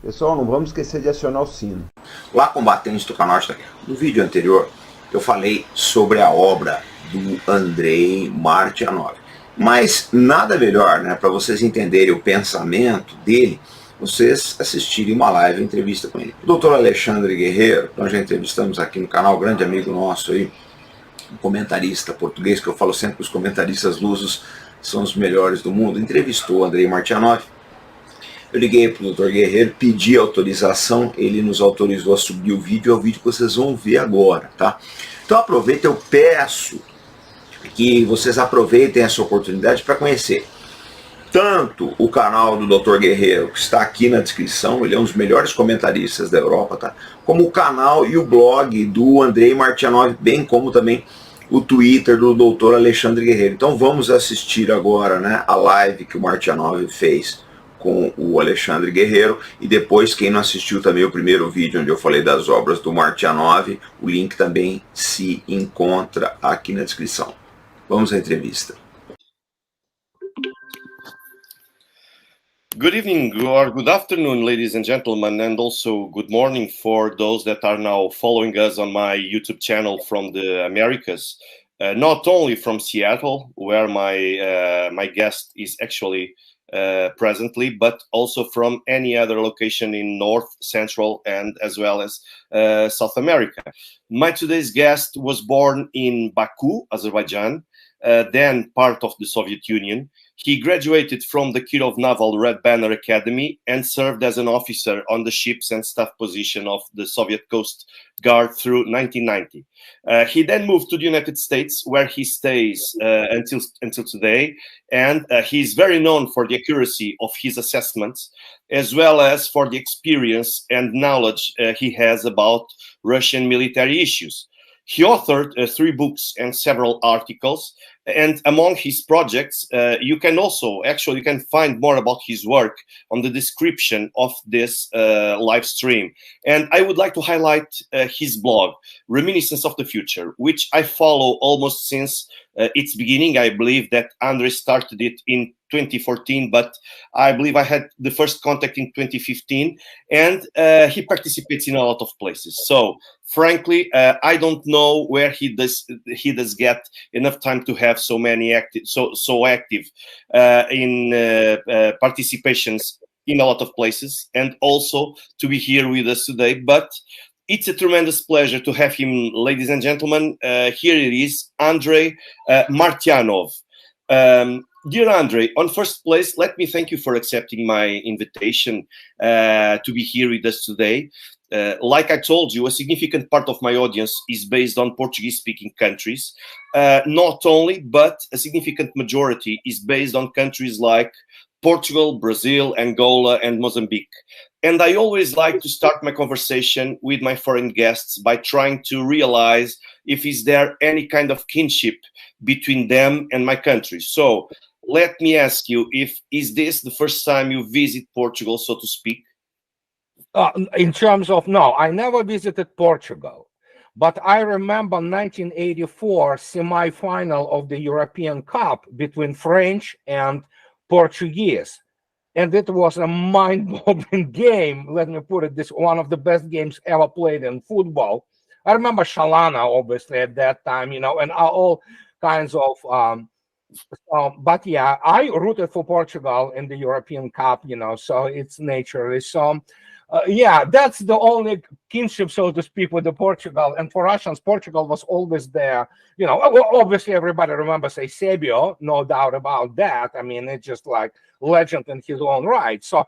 Pessoal, não vamos esquecer de acionar o sino. Lá, combatentes do canal, no vídeo anterior, eu falei sobre a obra do Andrei Martyanov. Mas nada melhor, né, para vocês entenderem o pensamento dele, vocês assistirem uma live, uma entrevista com ele. O doutor Alexandre Guerreiro, nós já entrevistamos aqui no canal, grande amigo nosso aí, um comentarista português, que eu falo sempre que os comentaristas lusos são os melhores do mundo, entrevistou o Andrei Martyanov. Eu liguei para o Dr. Guerreiro, pedi autorização, ele nos autorizou a subir o vídeo, é o vídeo que vocês vão ver agora, tá? Então aproveita, eu peço que vocês aproveitem essa oportunidade para conhecer tanto o canal do Dr. Guerreiro, que está aqui na descrição, ele é um dos melhores comentaristas da Europa, tá? Como o canal e o blog do Andrei Martyanov, bem como também o Twitter do Dr. Alexandre Guerreiro. Então vamos assistir agora, né, a live que o Martyanov fez com o Alexandre Guerreiro, e depois, quem não assistiu também o primeiro vídeo onde eu falei das obras do Martyanov, o link também se encontra aqui na descrição. Vamos à entrevista. Good evening or good afternoon, ladies and gentlemen, and also good morning for those that are now following us on my YouTube channel from the Americas, not only from Seattle, where my guest is actually presently, but also from any other location in North, Central, and as well as South America. My today's guest was born in Baku, Azerbaijan, then part of the Soviet Union. He graduated from the Kirov Naval Red Banner Academy and served as an officer on the ships and staff position of the Soviet Coast Guard through 1990. He then moved to the United States, where he stays until today, and he's very known for the accuracy of his assessments, as well as for the experience and knowledge he has about Russian military issues. He authored 3 books and several articles, and among his projects, you can find more about his work on the description of this live stream. And I would like to highlight his blog, Reminiscence of the Future, which I follow almost since its beginning. I believe that Andre started it in 2014, but I believe I had the first contact in 2015, and he participates in a lot of places. So frankly, I don't know where he does get enough time to have so many active in participations in a lot of places, and also to be here with us today. But it's a tremendous pleasure to have him, ladies and gentlemen. Here it is, Andrei Martyanov. Dear Andre, on first place, let me thank you for accepting my invitation to be here with us today. Like I told you, a significant part of my audience is based on Portuguese-speaking countries. Not only, but a significant majority is based on countries like Portugal, Brazil, Angola, and Mozambique. And I always like to start my conversation with my foreign guests by trying to realize if is there any kind of kinship between them and my country. So let me ask you, is this the first time you visit Portugal, so to speak? In terms of, no, I never visited Portugal, but I remember 1984 semi-final of the European Cup between French and Portuguese. And it was a mind-boggling game. Let me put it this, one of the best games ever played in football. I remember Shalana, obviously, at that time, and all kinds of, but yeah, I rooted for Portugal in the European Cup, so it's naturally. So yeah, that's the only kinship, so to speak, with the Portugal. And for Russians, Portugal was always there. Obviously everybody remembers Eusebio, no doubt about that. I mean, it's just like legend in his own right. So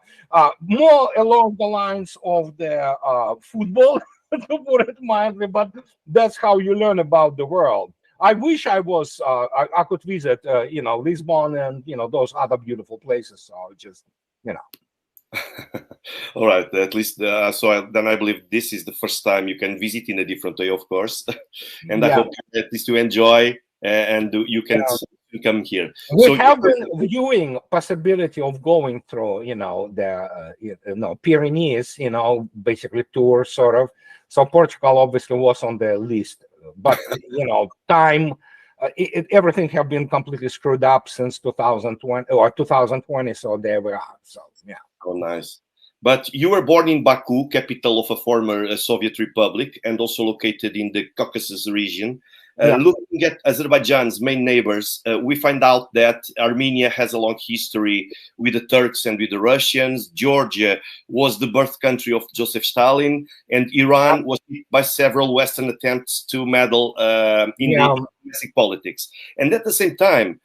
more along the lines of the football, to put it mildly, but that's how you learn about the world. I wish I was, I could visit, Lisbon and, those other beautiful places. So just, All right, at least then I believe this is the first time you can visit in a different way, of course. And yeah. I hope at least you enjoy and you can come here. We have been viewing possibility of going through, the Pyrenees, basically tour sort of. So Portugal obviously was on the list, but time. Everything have been completely screwed up since 2020 or 2020. So there we are. So yeah. Oh, nice. But you were born in Baku, capital of a former Soviet republic, and also located in the Caucasus region. Looking at Azerbaijan's main neighbors, we find out that Armenia has a long history with the Turks and with the Russians. Georgia was the birth country of Joseph Stalin, and Iran was hit by several Western attempts to meddle in the domestic politics. And at the same time,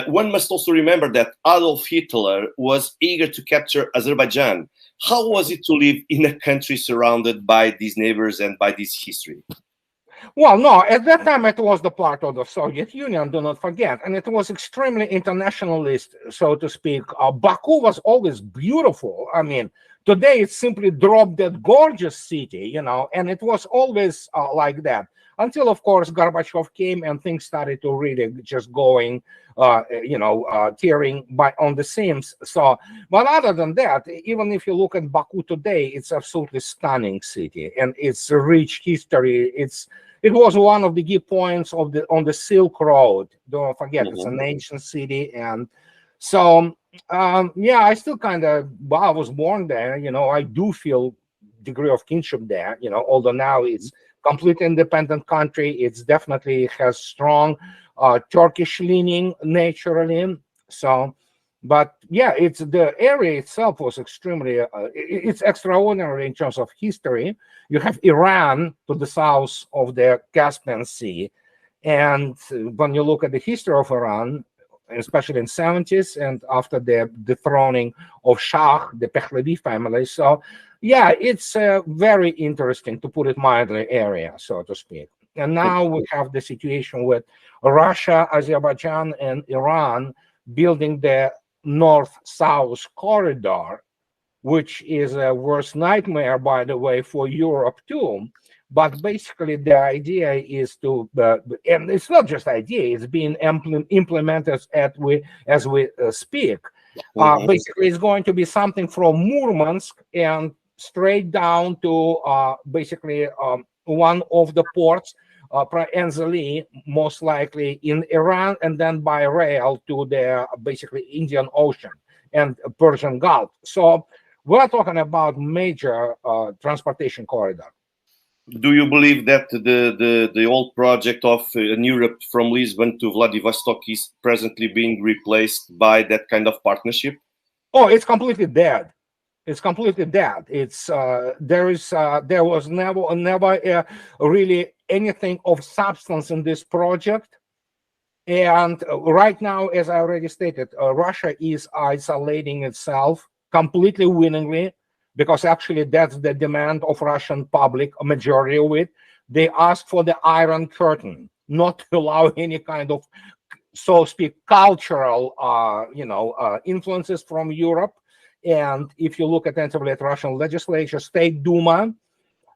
one must also remember that Adolf Hitler was eager to capture Azerbaijan. How was it to live in a country surrounded by these neighbors and by this history? Well, no, at that time it was the part of the Soviet Union, do not forget, and it was extremely internationalist, so to speak. Baku was always beautiful. I mean, today it's simply drop dead gorgeous city, you know, and it was always like that. Until, of course, Gorbachev came and things started to really just going, tearing on the seams. So, but other than that, even if you look at Baku today, it's absolutely stunning city, and it's a rich history. It was one of the key points on the Silk Road. Don't forget, it's an ancient city, and so I still kind of. Well, I was born there. You know, I do feel degree of kinship there. You know, although now it's completely independent country. It's definitely has strong Turkish leaning naturally. So, but yeah, it's the area itself was extremely, it's extraordinary in terms of history. You have Iran to the south of the Caspian Sea. And when you look at the history of Iran, especially in 70s and after the dethroning of Shah, the Pahlavi family. So yeah, it's very interesting, to put it mildly, area, so to speak. And now we have the situation with Russia, Azerbaijan, and Iran building the north-south corridor, which is a worst nightmare, by the way, for Europe too. But basically, the idea is to, and it's not just idea; it's being implemented as we speak. Basically, it's going to be something from Murmansk and straight down to basically one of the ports, Enzeli, most likely in Iran, and then by rail to the basically Indian Ocean and Persian Gulf. So we're talking about major transportation corridor. Do you believe that the old project of Europe from Lisbon to Vladivostok is presently being replaced by that kind of partnership? Oh, it's completely dead. It's completely dead. It's there was never really anything of substance in this project. And right now, as I already stated, Russia is isolating itself completely willingly, because actually that's the demand of Russian public, a majority of it. They ask for the Iron Curtain, not to allow any kind of, so to speak, cultural, influences from Europe. And if you look attentively at Russian legislature, State Duma,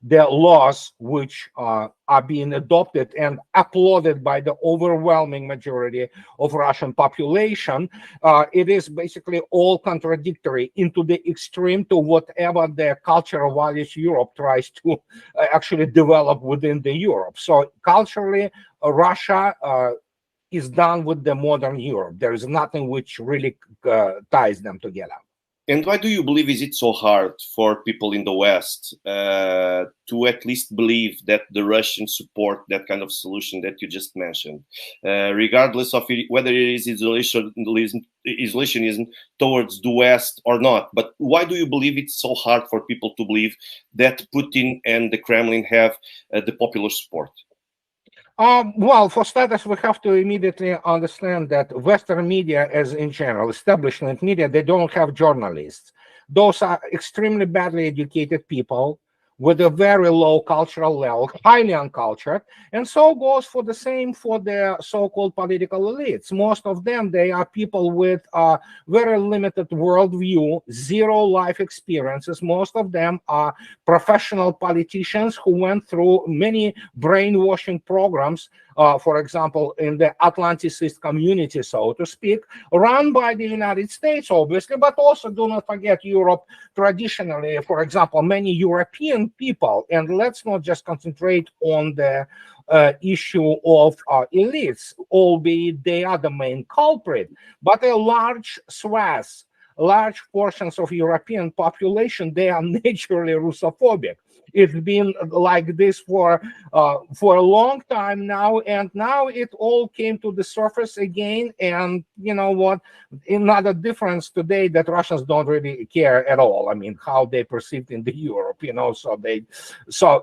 the laws which are being adopted and applauded by the overwhelming majority of Russian population, it is basically all contradictory into the extreme to whatever the cultural values Europe tries to actually develop within the Europe. So culturally, Russia is done with the modern Europe. There is nothing which really ties them together. And why do you believe is it so hard for people in the West to at least believe that the Russians support that kind of solution that you just mentioned, regardless of whether it is isolationism towards the West or not? But why do you believe it's so hard for people to believe that Putin and the Kremlin have the popular support? Well, for starters, we have to immediately understand that Western media, as in general, establishment media, they don't have journalists. Those are extremely badly educated people with a very low cultural level, highly uncultured, and so goes for the same for the so-called political elites. Most of them, they are people with a very limited worldview, zero life experiences. Most of them are professional politicians who went through many brainwashing programs, for example, in the Atlanticist community, so to speak, run by the United States, obviously, but also do not forget Europe traditionally, for example, many European people, and let's not just concentrate on the issue of elites, albeit they are the main culprit, but a large swath large portions of European population, they are naturally Russophobic. It's been like this for a long time now, and now it all came to the surface again. And you know what? Another difference today that Russians don't really care at all. I mean, how they perceived in the Europe, you know.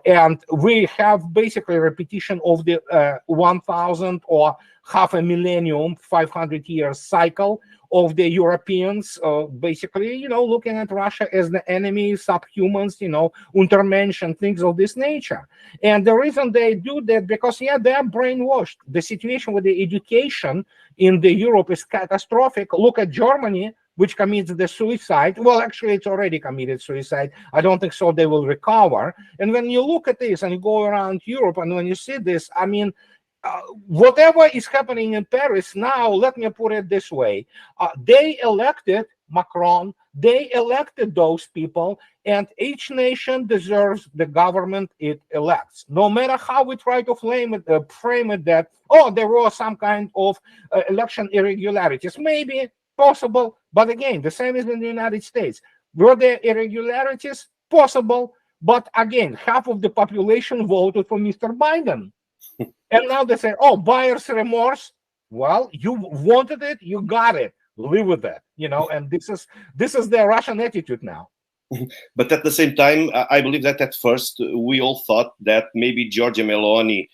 And we have basically a repetition of the 1,000 or half a millennium, 500 years cycle of the Europeans, basically, you know, looking at Russia as the enemy, subhumans, you know, Untermensch and things of this nature. And the reason they do that, because, yeah, they are brainwashed. The situation with the education in the Europe is catastrophic. Look at Germany, which commits the suicide. Well, actually, it's already committed suicide. I don't think so they will recover. And when you look at this and you go around Europe, and when you see this, I mean, whatever is happening in Paris now, let me put it this way. They elected Macron, they elected those people, and each nation deserves the government it elects. No matter how we try to frame it that, oh, there was some kind of election irregularities. Maybe possible, but again, the same as in the United States. Were there irregularities? Possible, but again, half of the population voted for Mr. Biden. And now they say, oh, buyer's remorse. Well, you wanted it, you got it. Live with that, you know. And this is their Russian attitude now. But at the same time, I believe that at first we all thought that maybe Giorgia Meloni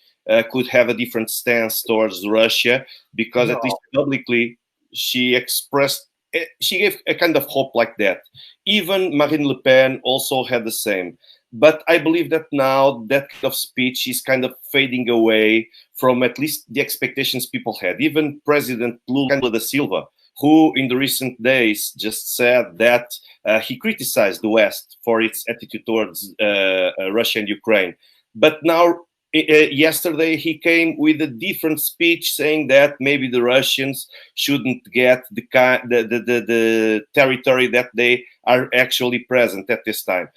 could have a different stance towards Russia, because at least publicly she expressed, she gave a kind of hope like that. Even Marine Le Pen also had the same. But I believe that now that kind of speech is kind of fading away from at least the expectations people had. Even President Lula da Silva, who in the recent days just said that he criticized the West for its attitude towards Russia and Ukraine. But now, yesterday, he came with a different speech saying that maybe the Russians shouldn't get the territory that they are actually present at this time.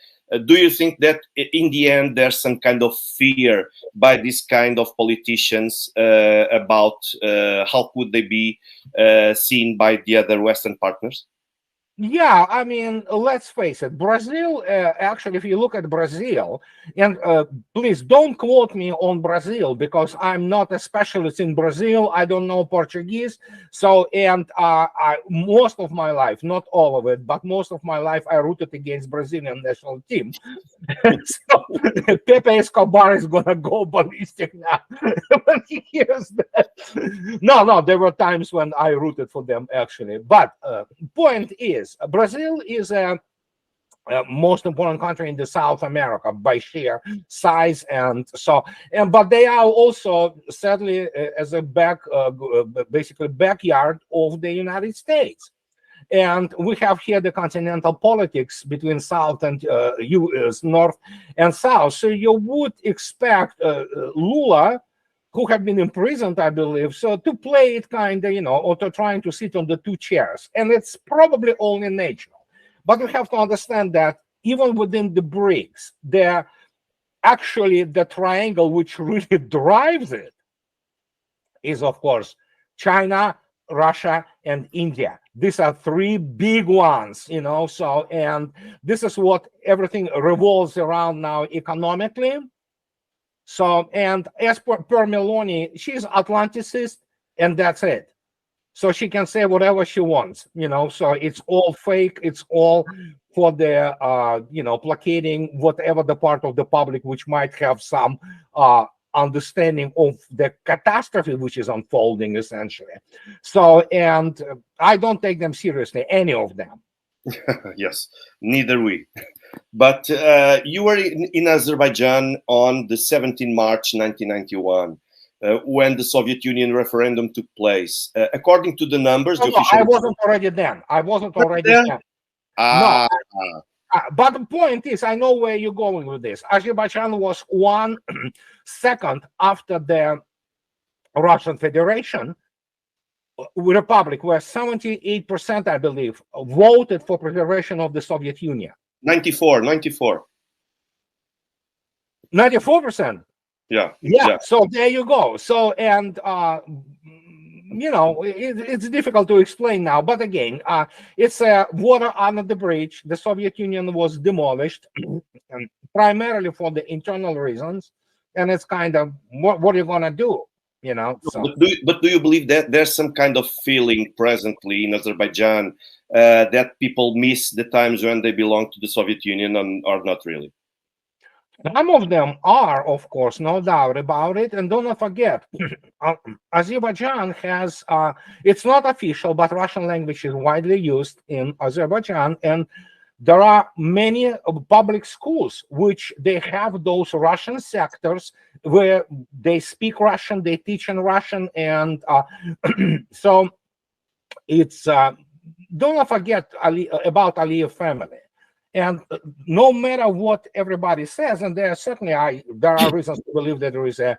Do you think that in the end there's some kind of fear by this kind of politicians about how could they be seen by the other Western partners? Yeah, I mean, let's face it. Brazil, actually, if you look at Brazil, and please don't quote me on Brazil, because I'm not a specialist in Brazil. I don't know Portuguese. So, and most of my life, not all of it, but most of my life, I rooted against Brazilian national team. So Pepe Escobar is going to go ballistic now when he hears that. No, there were times when I rooted for them, actually. But point is, Brazil is a most important country in the South America by sheer size, and so, but they are also sadly as a basically backyard of the United States. And we have here the continental politics between South and US, North and South. So you would expect Lula, who have been imprisoned, I believe, so to play it kind of, you know, or to trying to sit on the two chairs. And it's probably only natural. But we have to understand that even within the BRICS, they're actually the triangle which really drives it is, of course, China, Russia, and India. These are three big ones, you know, so, and this is what everything revolves around now economically. So, and as per Meloni, she's Atlanticist, and that's it. So she can say whatever she wants, you know, so it's all fake. It's all for the, you know, placating whatever the part of the public which might have some understanding of the catastrophe which is unfolding, essentially. So, and I don't take them seriously, any of them. Yes, neither we. But you were in Azerbaijan on the 17th March 1991, when the Soviet Union referendum took place. According to the numbers, no, I wasn't already then. I wasn't already then. No. But the point is, I know where you're going with this. Azerbaijan was 1 second after the Russian Federation Republic, where 78%, I believe, voted for preservation of the Soviet Union. 94%. Yeah. So there you go. So, and you know, it's difficult to explain now. But again, it's water under the bridge. The Soviet Union was demolished, primarily for the internal reasons, and it's kind of what are you gonna do? You know. So. But do you believe that there's some kind of feeling presently in Azerbaijan that people miss the times when they belonged to the Soviet Union, or not really? Some of them are, of course, no doubt about it. And do not forget, Azerbaijan has, it's not official, but Russian language is widely used in Azerbaijan. And there are many public schools which they have those Russian sectors where they speak Russian, they teach in Russian. And so it's, do not forget about Aliyev family. And no matter what everybody says, and there certainly there are reasons to believe that there is a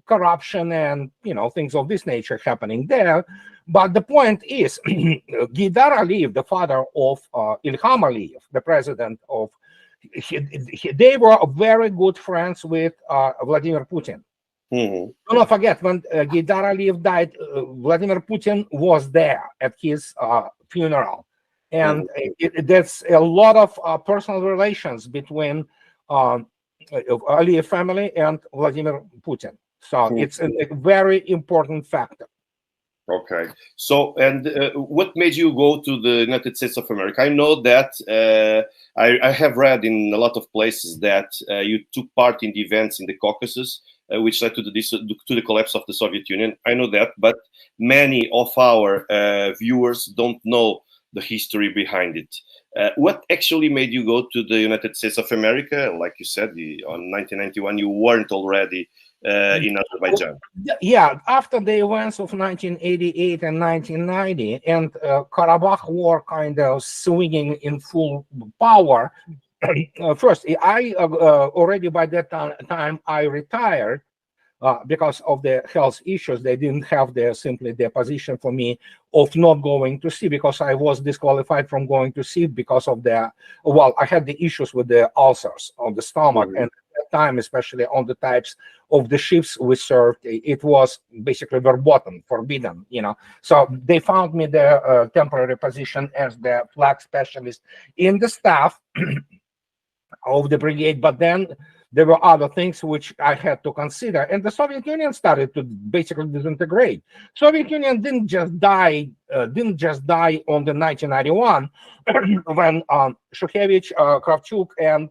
corruption and things of this nature happening there. But the point is, Gidar Aliyev, the father of Ilham Aliyev, the president of, they were very good friends with Vladimir Putin. Mm-hmm. Do not forget, when Gidar Aliyev died, Vladimir Putin was there at his funeral. And there's a lot of personal relations between Aliyev family and Vladimir Putin. So it's a very important factor. Okay. So, and what made you go to the United States of America? I know that I have read in a lot of places that you took part in the events in the Caucasus, which led to the collapse of the Soviet Union. I know that, but many of our viewers don't know the history behind it. What actually made you go to the United States of America? Like you said, on 1991, you weren't already in Azerbaijan. Yeah, after the events of 1988 and 1990, and Karabakh war kind of swinging in full power, first, I already by that time, I retired. Because of the health issues, they didn't have simply the position for me of not going to sea, because I was disqualified from going to sea because of I had the issues with the ulcers on the stomach. And at that time, especially on the types of the ships we served, it was basically verboten, forbidden, So they found me the temporary position as the flag specialist in the staff of the brigade, but then there were other things which I had to consider, and the Soviet Union started to basically disintegrate. Soviet Union didn't just die on the 1991 when Shukhevich, Kravchuk, and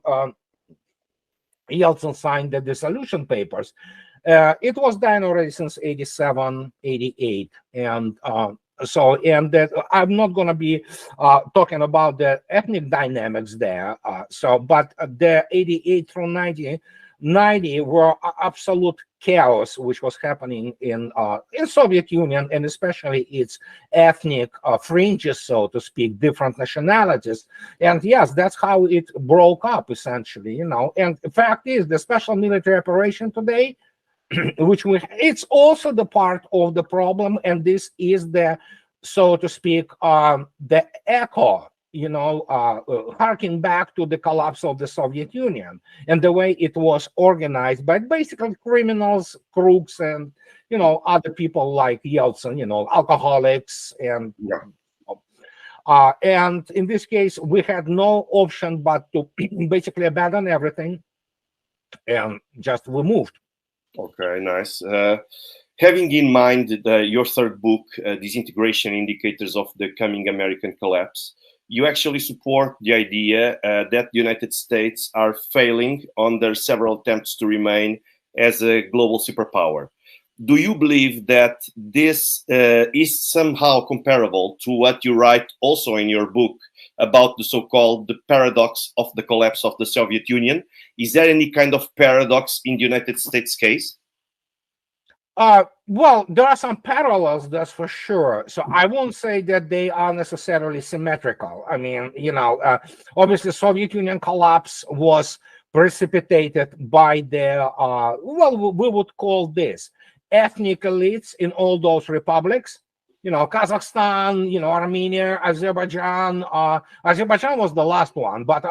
Yeltsin signed the dissolution papers. It was dying already since 87, 88, and that I'm not going to be talking about the ethnic dynamics there. But the 88 through 90 were absolute chaos, which was happening in Soviet Union, and especially its ethnic fringes, so to speak, different nationalities. And yes, that's how it broke up, essentially, And the fact is, the special military operation today, it's also the part of the problem, and this is the, so to speak, the echo, harking back to the collapse of the Soviet Union and the way it was organized by basically criminals, crooks, and other people like Yeltsin, alcoholics, and and in this case we had no option but to basically abandon everything, and we moved. Okay, nice. Having in mind your third book, Disintegration Indicators of the Coming American Collapse, you actually support the idea that the United States are failing on their several attempts to remain as a global superpower. Do you believe that this is somehow comparable to what you write also in your book about the so-called the paradox of the collapse of the Soviet Union? Is there any kind of paradox in the United States case? Well, there are some parallels, that's for sure. So I won't say that they are necessarily symmetrical. I mean, obviously Soviet Union collapse was precipitated by the, we would call this ethnic elites in all those republics, Kazakhstan, Armenia, Azerbaijan. Azerbaijan was the last one, but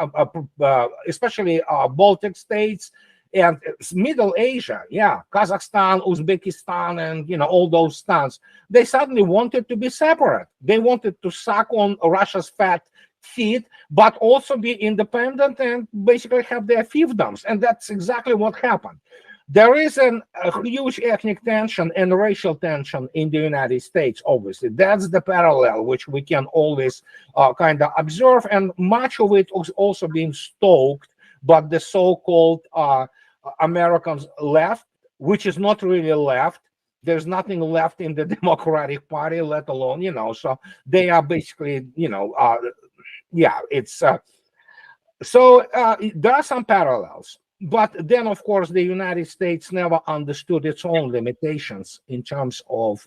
especially Baltic states And Middle Asia, yeah, Kazakhstan, Uzbekistan, and all those stans, they suddenly wanted to be separate. They wanted to suck on Russia's fat feet, but also be independent and basically have their fiefdoms. And that's exactly what happened. There is a huge ethnic tension and racial tension in the United States, obviously. That's the parallel which we can always kind of observe. And much of it was also being stoked by the so-called Americans left, which is not really left. There's nothing left in the Democratic Party, let alone, so they are basically, yeah, it's so there are some parallels. But then, of course, the United States never understood its own limitations in terms of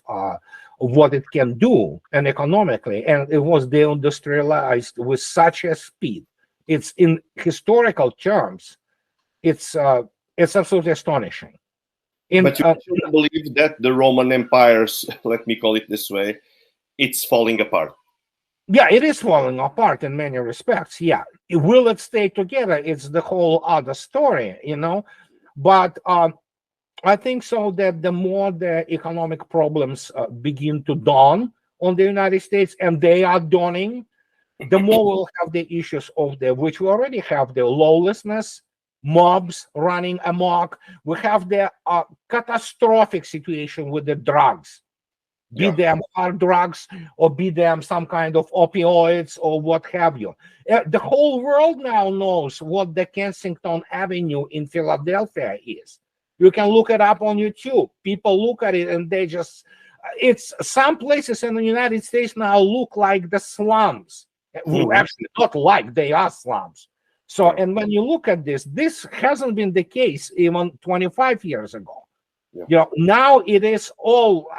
what it can do and economically, and it was deindustrialized with such a speed. It's in historical terms, it's absolutely astonishing. But you believe that the Roman Empire's, let me call it this way, it's falling apart. Yeah, it is falling apart in many respects. Yeah, will it stay together? It's the whole other story, But I think so that the more the economic problems begin to dawn on the United States, and they are dawning, the more we'll have the issues of which we already have, the lawlessness, mobs running amok. We have the catastrophic situation with the drugs. Be them hard drugs or be them some kind of opioids or what have you. The whole world now knows what the Kensington Avenue in Philadelphia is. You can look it up on YouTube. People look at it and they just, it's some places in the United States now look like the slums. Actually, not like, they are slums. So, and when you look at this hasn't been the case even 25 years ago. Now it is all,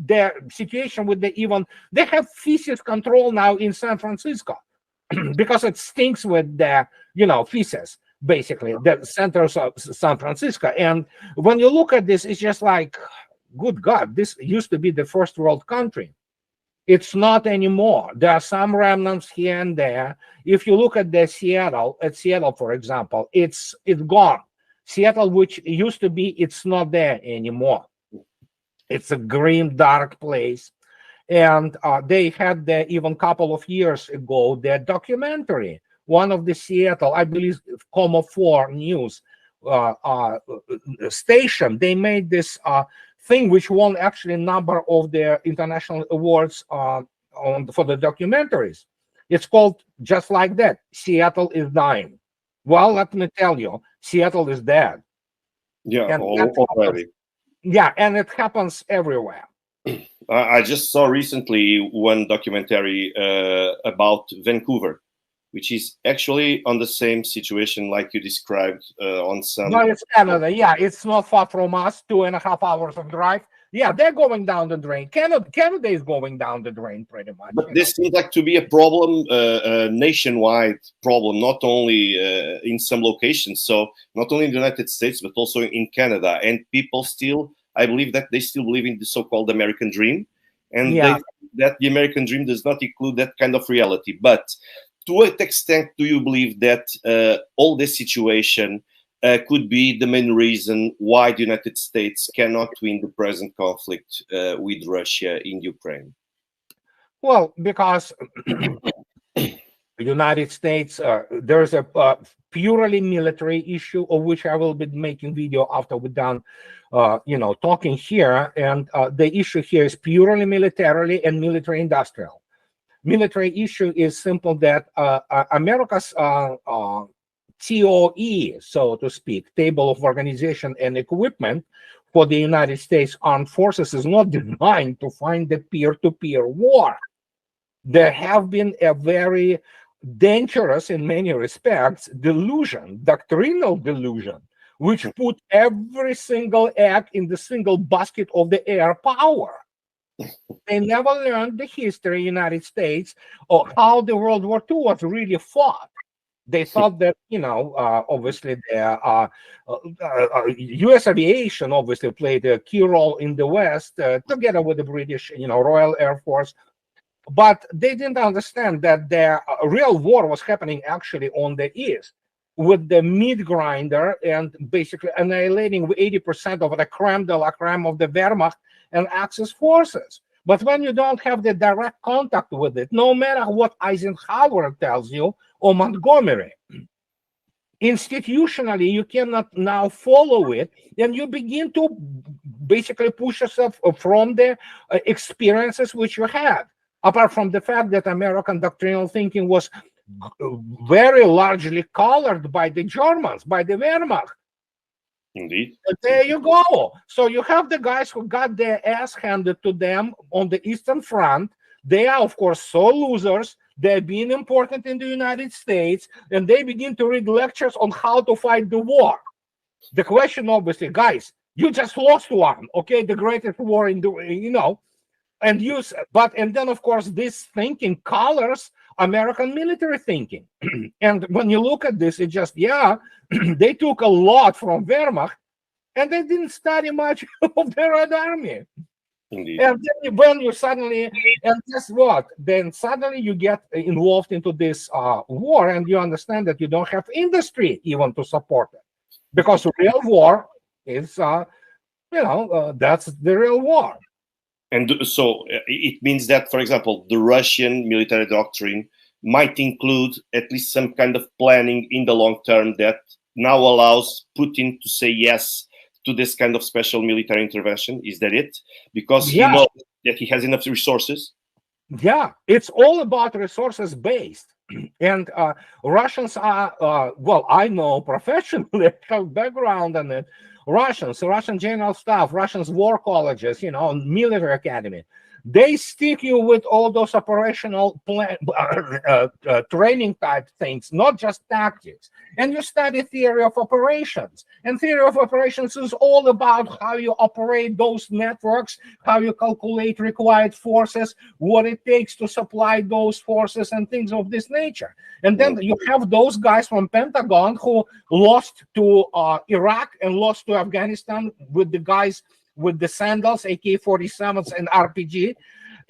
the situation with they have feces control now in San Francisco because it stinks with the, feces, basically, the centers of San Francisco. And when you look at this, it's just like, good God, this used to be the first world country. It's not anymore. There are some remnants here and there. If you look at Seattle, for example, it's gone. Seattle, which used to be, it's not there anymore. It's a grim, dark place. And they had even a couple of years ago, their documentary, one of the Seattle, I believe, Como 4 News station. They made this thing which won actually a number of their international awards for the documentaries. It's called just like that, Seattle is Dying. Well, let me tell you, Seattle is dead. Yeah, already. Yeah, and it happens everywhere. I just saw recently one documentary about Vancouver, which is actually on the same situation like you described on some... No, it's Canada. Yeah, it's not far from us, 2.5 hours of drive. Yeah, they're going down the drain. Canada is going down the drain pretty much. But this seems like to be a problem, a nationwide problem, not only in some locations. So not only in the United States, but also in Canada. And people still, I believe that they still believe in the so-called American dream. And that the American dream does not include that kind of reality. But to what extent do you believe that all this situation could be the main reason why the United States cannot win the present conflict with Russia in Ukraine? Well, because the United States, there's a purely military issue of which I will be making video after we're done, talking here. And the issue here is purely militarily and military industrial. Military issue is simple that America's TOE, so to speak, table of organization and equipment for the United States Armed Forces is not designed to find the peer-to-peer war. There have been a very dangerous, in many respects, delusion, doctrinal delusion, which put every single egg in the single basket of the air power. They never learned the history of the United States or how the World War II was really fought. They thought that, obviously, the U.S. aviation obviously played a key role in the West, together with the British, Royal Air Force. But they didn't understand that the real war was happening actually on the East. with the meat grinder and basically annihilating 80% of the creme de la creme of the Wehrmacht and Axis forces. But when you don't have the direct contact with it, no matter what Eisenhower tells you or Montgomery, institutionally, you cannot now follow it, and you begin to basically push yourself from the experiences which you had, apart from the fact that American doctrinal thinking was very largely colored by the Germans, by the Wehrmacht. Indeed. There you go. So you have the guys who got their ass handed to them on the Eastern Front. They are, of course, so losers. They're being important in the United States, and they begin to read lectures on how to fight the war. The question, obviously, guys, you just lost one, okay? The greatest war in the, and then, of course, this thinking colors American military thinking. And when you look at this, it just, they took a lot from Wehrmacht, and they didn't study much of the Red Army. Indeed. And then when you suddenly, and guess what? Then suddenly you get involved into this war, and you understand that you don't have industry even to support it, because real war is, that's the real war. And so it means that, for example, the Russian military doctrine might include at least some kind of planning in the long term that now allows Putin to say yes to this kind of special military intervention. Is that it? Because he knows that he has enough resources. Yeah, it's all about resources based. And Russians are, I know professionally, have background on it. Russian general staff, Russians war colleges, military academy. They stick you with all those operational training type things, not just tactics. And you study theory of operations. And theory of operations is all about how you operate those networks, how you calculate required forces, what it takes to supply those forces, and things of this nature. And then you have those guys from Pentagon who lost to Iraq and lost to Afghanistan with the guys with the sandals, AK-47s, and RPG.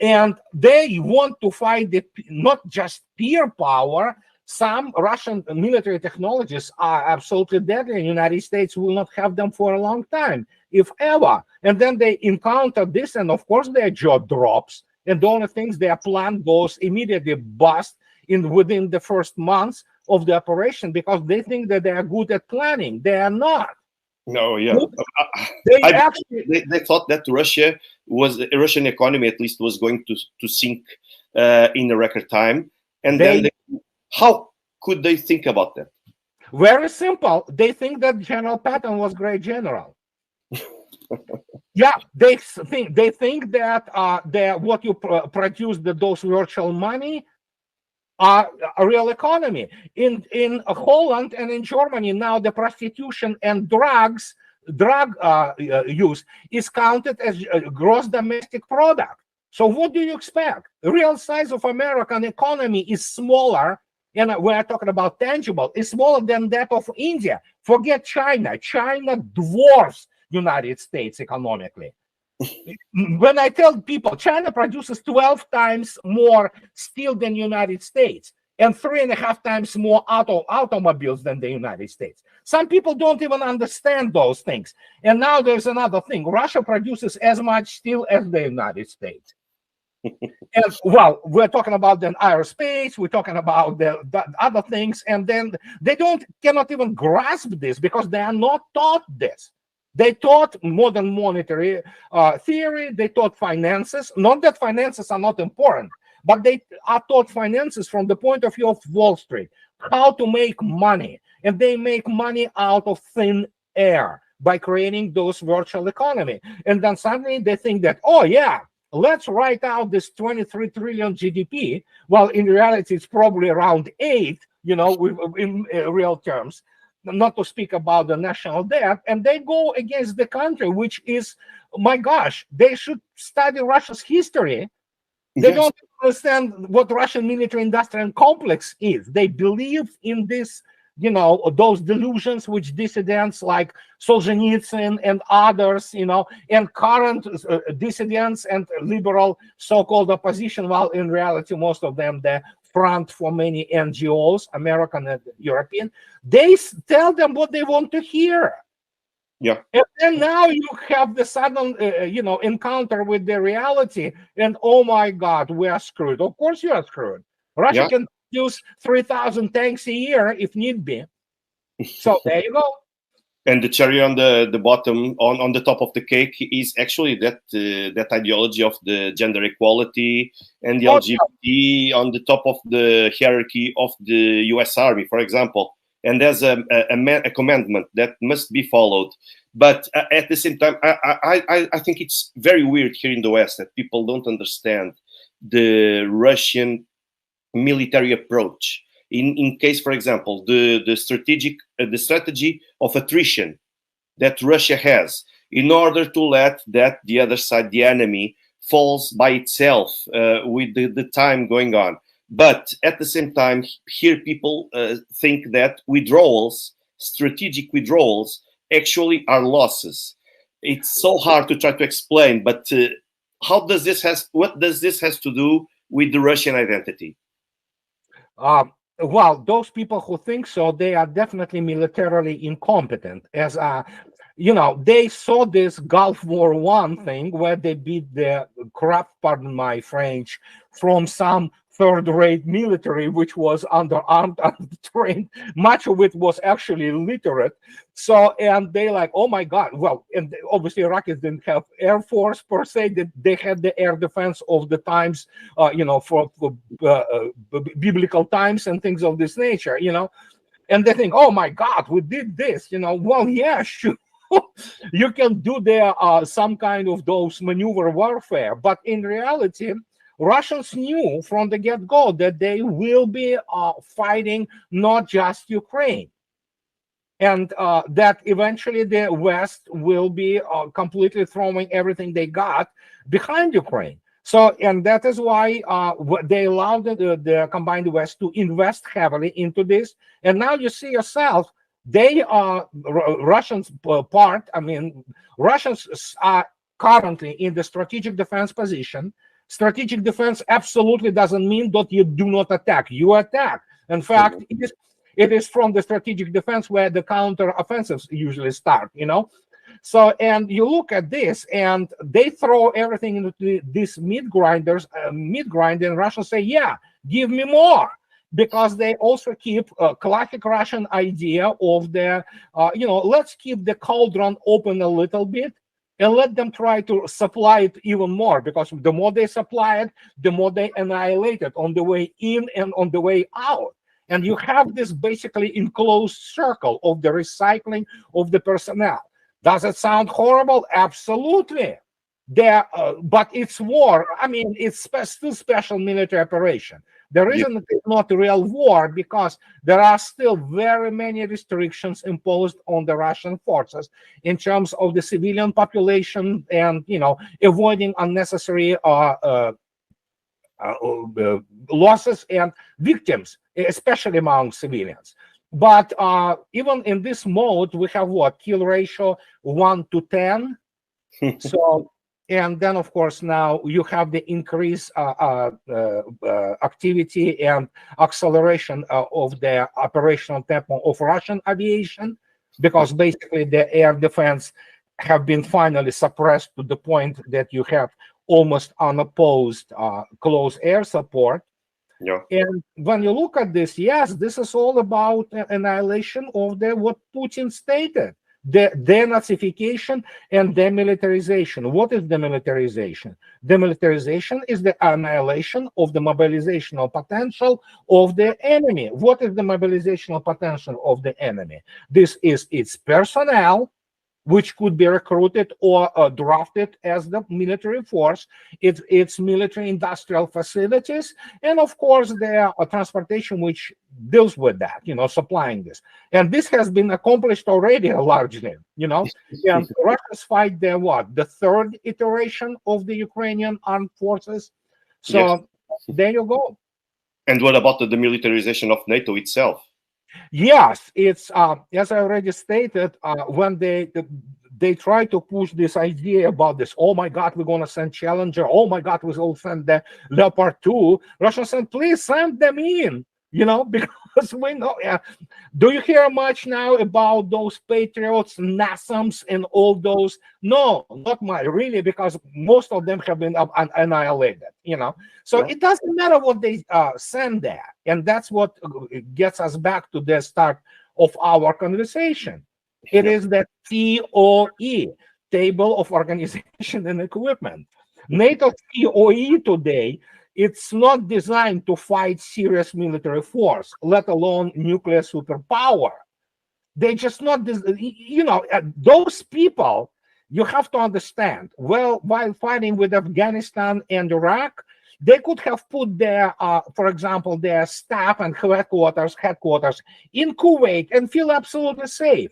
And they want to fight not just peer power. Some Russian military technologies are absolutely deadly. The United States will not have them for a long time, if ever. And then they encounter this, and of course their jaw drops. And the only things their plan goes immediately bust within the first months of the operation, because they think that they are good at planning. They are not. No, yeah. They thought that the Russian economy at least was going to sink in a record time. And how could they think about that? Very simple. They think that General Patton was great general. Yeah, they think that what you produce, those virtual money, are a real economy. In Holland and in Germany now, the prostitution and drug use is counted as a gross domestic product. So what do you expect? The real size of American economy is smaller, and we're talking about tangible, is smaller than that of India. Forget China. China dwarfs United States economically. When I tell people China produces 12 times more steel than the United States and 3.5 times more automobiles than the United States. Some people don't even understand those things. And now there's another thing. Russia produces as much steel as the United States. And we're talking about the aerospace, we're talking about the other things, and then they cannot even grasp this because they are not taught this. They taught modern monetary theory, they taught finances. Not that finances are not important, but they are taught finances from the point of view of Wall Street, how to make money. And they make money out of thin air by creating those virtual economy. And then suddenly they think that, oh yeah, let's write out this 23 trillion GDP. Well, in reality, it's probably around 8, in real terms. Not to speak about the national debt, and they go against the country, which is, my gosh, they should study Russia's history. They don't understand what Russian military-industrial complex is. They believe in this, those delusions which dissidents like Solzhenitsyn and others, and current dissidents and liberal so-called opposition, while in reality, most of them, they're front for many NGOs, American and European. They tell them what they want to hear. Yeah. And then now you have the sudden, encounter with the reality, and oh my God, we are screwed. Of course, you are screwed. Russia can use 3,000 tanks a year if need be. So there you go. And the cherry on the bottom, on the top of the cake, is actually that ideology of the gender equality and the LGBT on the top of the hierarchy of the U.S. Army, for example. And there's a commandment that must be followed. But at the same time, I think it's very weird here in the West that people don't understand the Russian military approach. In case, for example, the strategy of attrition that Russia has in order to let the other side, the enemy, falls by itself with the time going on. But at the same time, here people think that withdrawals, strategic withdrawals, actually are losses. It's so hard to try to explain, but what does this has to do with the Russian identity? Well, those people who think so, they are definitely militarily incompetent. As they saw this Gulf War I thing where they beat the crap, pardon my French, from some third-rate military which was underarmed and trained. Much of it was actually illiterate. So, and they like, oh my God. Well, and obviously Iraqis didn't have air force per se. They had the air defense of the times, for biblical times and things of this nature, And they think, oh my God, we did this, Well, yeah, sure. You can do there some kind of those maneuver warfare, but in reality, Russians knew from the get-go that they will be fighting not just Ukraine, and that eventually the West will be completely throwing everything they got behind Ukraine. So, and that is why they allowed the combined West to invest heavily into this. And now you see yourself, they are Russians Russians are currently in the strategic defense position. Strategic defense absolutely doesn't mean that you do not attack. You attack. In fact, it is from the strategic defense where the counter offensives usually start, So, and you look at this, and they throw everything into these meat grinder, and Russians say, yeah, give me more. Because they also keep a classic Russian idea of the, let's keep the cauldron open a little bit, and let them try to supply it even more, because the more they supply it, the more they annihilate it on the way in and on the way out. And you have this basically enclosed circle of the recycling of the personnel. Does it sound horrible? Absolutely. But it's war. I mean, it's still special military operation. The reason it's not a real war, because there are still very many restrictions imposed on the Russian forces in terms of the civilian population and, avoiding unnecessary losses and victims, especially among civilians. But even in this mode, we have kill ratio 1 to 10. So. And then, of course, now you have the increased activity and acceleration of the operational tempo of Russian aviation, because basically the air defense have been finally suppressed to the point that you have almost unopposed close air support. Yeah. And when you look at this, yes, this is all about annihilation of what Putin stated. The denazification and demilitarization. What is demilitarization? Demilitarization is the annihilation of the mobilizational potential of the enemy. What is the mobilizational potential of the enemy? This is its personnel, which could be recruited or drafted as the military force, its military industrial facilities, and of course the transportation which deals with that, supplying this. And this has been accomplished already largely, and Russians fight the third iteration of the Ukrainian armed forces. So there you go. And what about the demilitarization of NATO itself? Yes, it's as I already stated, when they try to push this idea about this. Oh my God, we're going to send Challenger. Oh my God, we'll send the Leopard 2. Russians said, please send them in, because we know. Do you hear much now about those Patriots, NASAMS, and all those? No, not much, really, because most of them have been annihilated, So it doesn't matter what they send there. And that's what gets us back to the start of our conversation. It is the TOE, Table of Organization and Equipment. NATO TOE today, it's not designed to fight serious military force, let alone nuclear superpower. They just not, those people, you have to understand, well, while fighting with Afghanistan and Iraq, they could have put their, for example, their staff and headquarters in Kuwait and feel absolutely safe.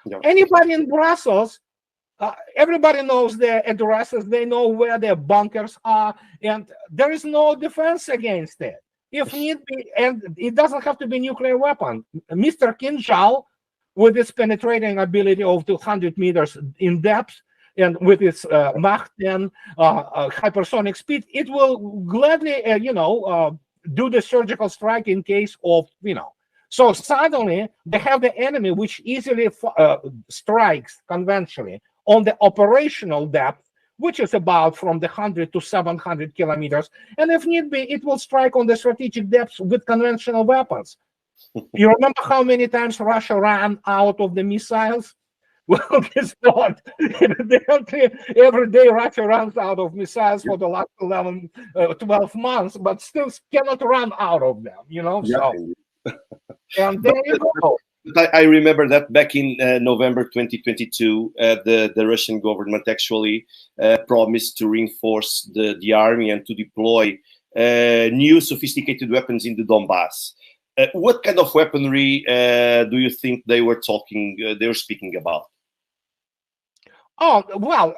Yeah. Anybody in Brussels, everybody knows their addresses. They know where their bunkers are, and there is no defense against it. If need be, and it doesn't have to be nuclear weapon. Mr. Kinjal, with its penetrating ability of 200 meters in depth, and with its Mach 10 hypersonic speed, it will gladly, do the surgical strike in case of, So suddenly they have the enemy which easily strikes conventionally on the operational depth, which is about from the 100 to 700 kilometers. And if need be, it will strike on the strategic depths with conventional weapons. You remember how many times Russia ran out of the missiles? Well, guess what? Every day Russia runs out of missiles for the last 12 months, but still cannot run out of them, Yeah. So. And there you go. I remember that back in November 2022, the Russian government actually promised to reinforce the army and to deploy new sophisticated weapons in the Donbass. What kind of weaponry do you think they were speaking about? Oh, well,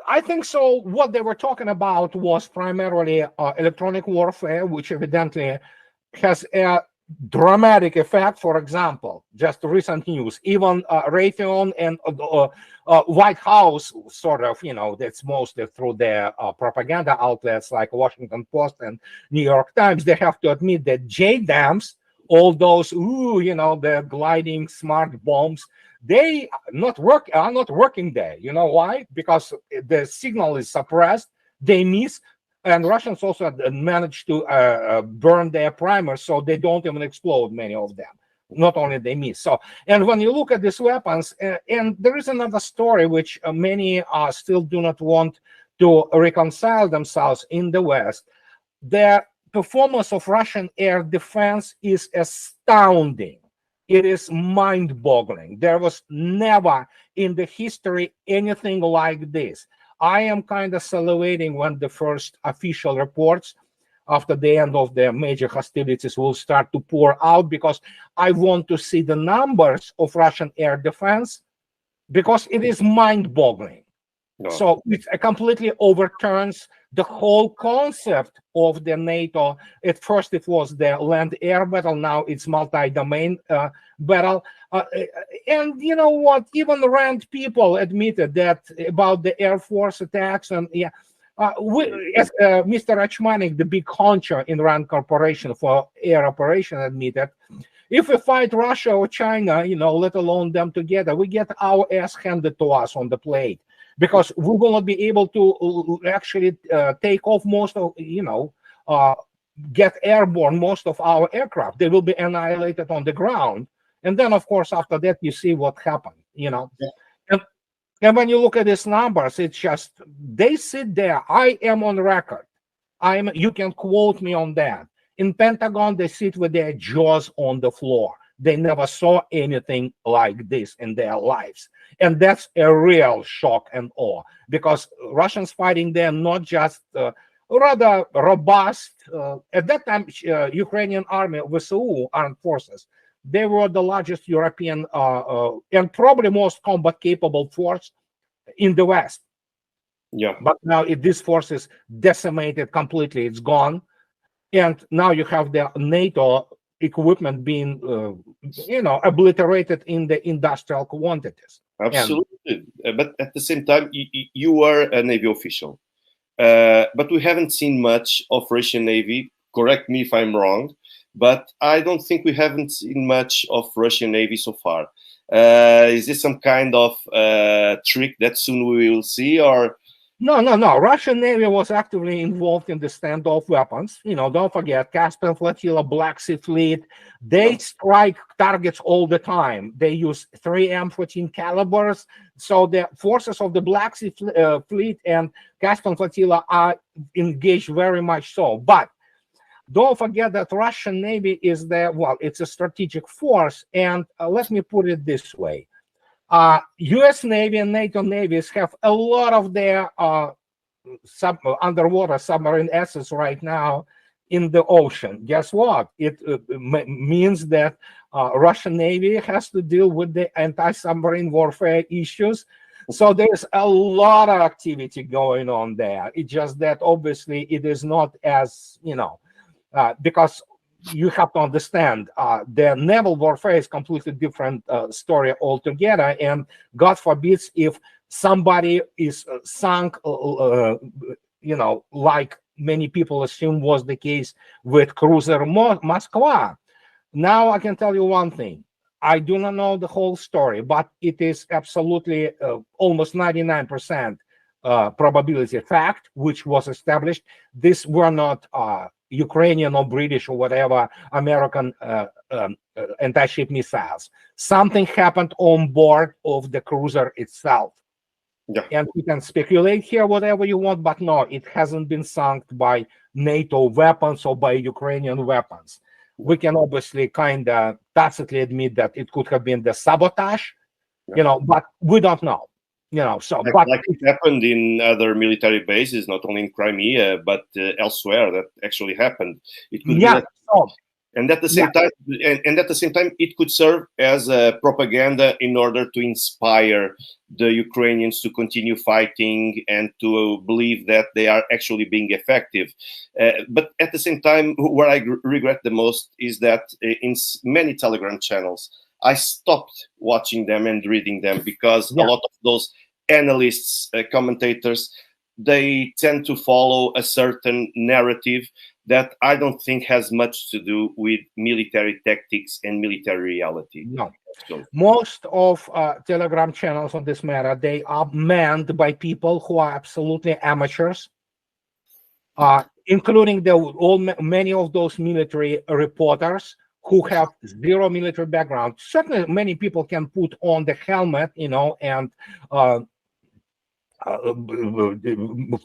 I think so. What they were talking about was primarily electronic warfare, which evidently has a dramatic effect. For example, just recent news, even Raytheon and White House sort of, that's mostly through their propaganda outlets like Washington Post and New York Times, they have to admit that JDAMs, all those, the gliding smart bombs, they are not working there. You know why? Because the signal is suppressed, they miss. And Russians also managed to burn their primers, so they don't even explode, many of them. Not only they miss. So, and when you look at these weapons, and there is another story which many still do not want to reconcile themselves in the West. The performance of Russian air defense is astounding. It is mind-boggling. There was never in the history anything like this. I am kind of salivating when the first official reports after the end of the major hostilities will start to pour out, because I want to see the numbers of Russian air defense, because it is mind-boggling. No. So it completely overturns the whole concept of the NATO. At first it was the land-air battle, now it's multi-domain battle. And you know what, even the RAND people admitted that about the Air Force attacks. And Mr. Rachmanik, the big honcho in RAND Corporation for air operation, admitted, if we fight Russia or China, let alone them together, we get our ass handed to us on the plate, because we will not be able to actually take off most of, get airborne most of our aircraft. They will be annihilated on the ground. And then, of course, after that, you see what happened, Yeah. And when you look at these numbers, it's just, they sit there. I am on record. You can quote me on that. In Pentagon, they sit with their jaws on the floor. They never saw anything like this in their lives. And that's a real shock and awe, because Russians fighting there, not just rather robust. At that time, Ukrainian army, VSU, armed forces, they were the largest European and probably most combat capable force in the West. Yeah. But now this force is decimated completely. It's gone. And now you have the NATO equipment being, obliterated in the industrial quantities. Absolutely. But at the same time, you were a Navy official. But we haven't seen much of Russian Navy. Correct me if I'm wrong, but I don't think we haven't seen much of Russian Navy so far. Is this some kind of trick that soon we will see, or? No. Russian Navy was actively involved in the standoff weapons. Don't forget, Caspian Flotilla, Black Sea Fleet. They strike targets all the time. They use 3 M14 calibers. So the forces of the Black Sea Fleet and Caspian Flotilla are engaged very much so. But don't forget that Russian Navy is it's a strategic force. And let me put it this way. U.S. Navy and NATO navies have a lot of their underwater submarine assets right now in the ocean. Guess what? It means that Russian Navy has to deal with the anti-submarine warfare issues. So there's a lot of activity going on there. It's just that obviously it is not as, because you have to understand the naval warfare is completely different story altogether, and God forbids if somebody is sunk, like many people assume was the case with cruiser Moskva. Now I can tell you one thing. I do not know the whole story, but it is absolutely almost 99% probability fact, which was established. These were not Ukrainian or British or whatever American anti-ship missiles. Something happened on board of the cruiser itself. Yeah. And we can speculate here whatever you want, but no, it hasn't been sunk by NATO weapons or by Ukrainian weapons. We can obviously kind of tacitly admit that it could have been the sabotage, but we don't know. Like it happened in other military bases, not only in Crimea, but elsewhere. That actually happened. It could be and at the same time, it could serve as a propaganda in order to inspire the Ukrainians to continue fighting and to believe that they are actually being effective. But at the same time, what I regret the most is that in many Telegram channels, I stopped watching them and reading them because a lot of those analysts, commentators, they tend to follow a certain narrative that I don't think has much to do with military tactics and military reality. No. Most of Telegram channels on this matter, they are manned by people who are absolutely amateurs, including many of those military reporters who have zero military background. Certainly, many people can put on the helmet, and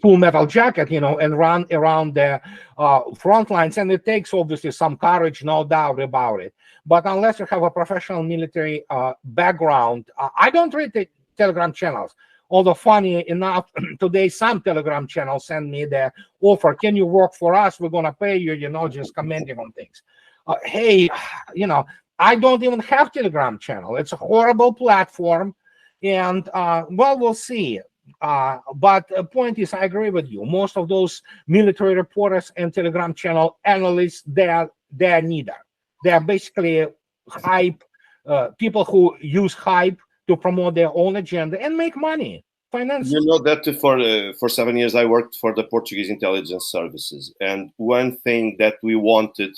full metal jacket, and run around the front lines. And it takes obviously some courage, no doubt about it. But unless you have a professional military background, I don't read the Telegram channels. Although funny enough, today some Telegram channels send me the offer, can you work for us? We're going to pay you, just commenting on things. Hey, I don't even have Telegram channel. It's a horrible platform. And, we'll see. But the point is, I agree with you. Most of those military reporters and Telegram channel analysts, they're neither. They're basically hype, people who use hype to promote their own agenda and make money. Finance. That for 7 years I worked for the Portuguese intelligence services, and one thing that we wanted